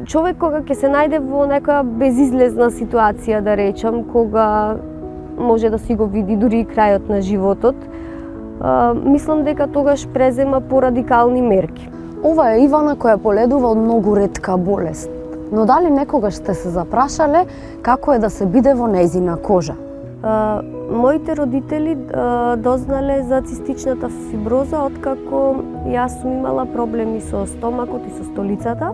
човек кога ќе се најде во некоја безизлезна ситуација, да речам, кога може да си го види дури и крајот на животот, мислам дека тогаш презема порадикални мерки. Ова е Ивана која боледува од многу ретка болест. Но дали некогаш сте се запрашале како е да се биде во нејзина кожа? Моите родители дознале за цистичната фиброза откако јас сум имала проблеми со стомакот и со столицата.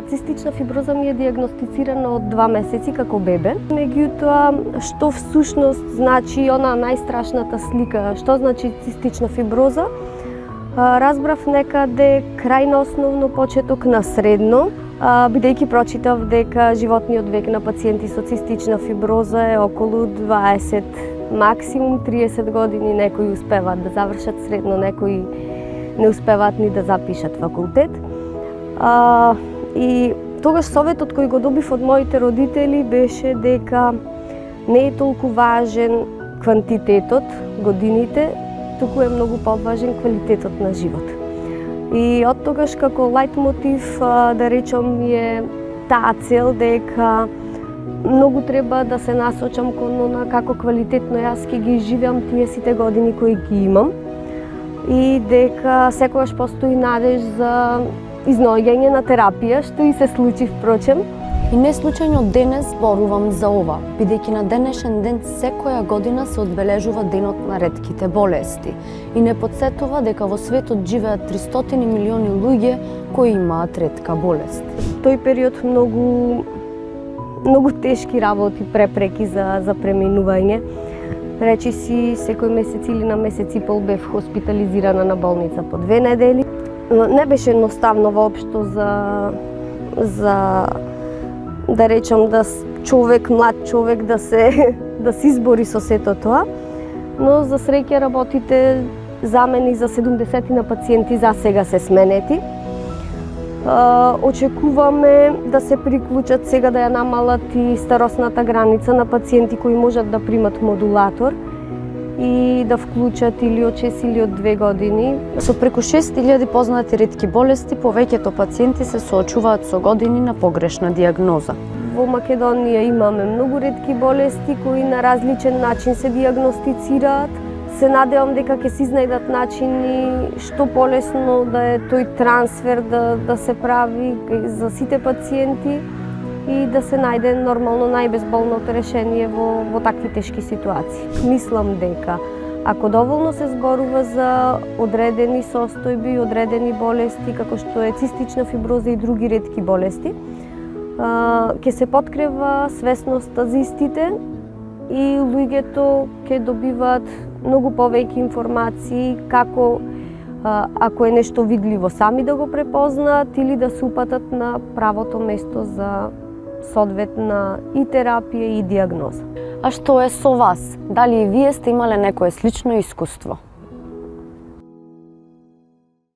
Цистична фиброза ми е диагностицирана од 2 месеци како бебе. Меѓутоа, што всушност значи она најстрашната слика, што значи цистична фиброза, разбрав некаде крај на основно, почеток на средно, бидејќи прочитав дека животниот век на пациенти со цистична фиброза е околу 20, максимум 30 години. Некои успеваат да завршат средно, некои не успеваат ни да запишат факултет. И тогаш советот кој го добив од моите родители беше дека не е толку важен квантитетот, годините, туку е многу поважен квалитетот на живот. И од тогаш како лајтмотив, да речам, е таа цел дека многу треба да се насочам кон она како квалитетно јас ќе ги живеам тие сите години кои ги имам и дека секогаш постои надеж за изноѓање на терапија, што и се случи впрочем. И не случајно денес зборувам за ова, бидејќи на денешен ден секоја година се одбележува денот на ретките болести и не подсетува дека во светот живеат 300 милиони луѓе кои имаат ретка болест. Тој период многу тешки работи, препреки за преминување. Речи си, секој месец или на месец и пол бев хоспитализирана на болница по 2 недели. Не беше едноставно воопшто за да речам да човек, млад човек да се избори со сето тоа, но за среќа работите за мене и за 70 на пациенти за сега се сменети. Очекуваме да се приклучат сега да ја намалат и старосната граница на пациенти кои можат да примат модулатор и да вклучат или од 6 или од 2 години. Со преку 6000 познати ретки болести, повеќето пациенти се соочуваат со години на погрешна диагноза. Во Македонија имаме многу ретки болести кои на различен начин се диагностицираат. Се надевам дека ќе се изнајдат начини што полесно да е тој трансфер да се прави за сите пациенти и да се најде нормално најбезболното решение во такви тешки ситуации. Мислам дека ако доволно се зборува за одредени состојби, одредени болести, како што е цистична фиброза и други ретки болести, ќе се подкрепва свесноста за истите и луѓето ќе добиваат многу повеќе информации како ако е нешто видливо сами да го препознаат или да се упатат на правото место за соодветна и терапија и диагноза. А што е со вас? Дали и вие сте имале некое слично искуство?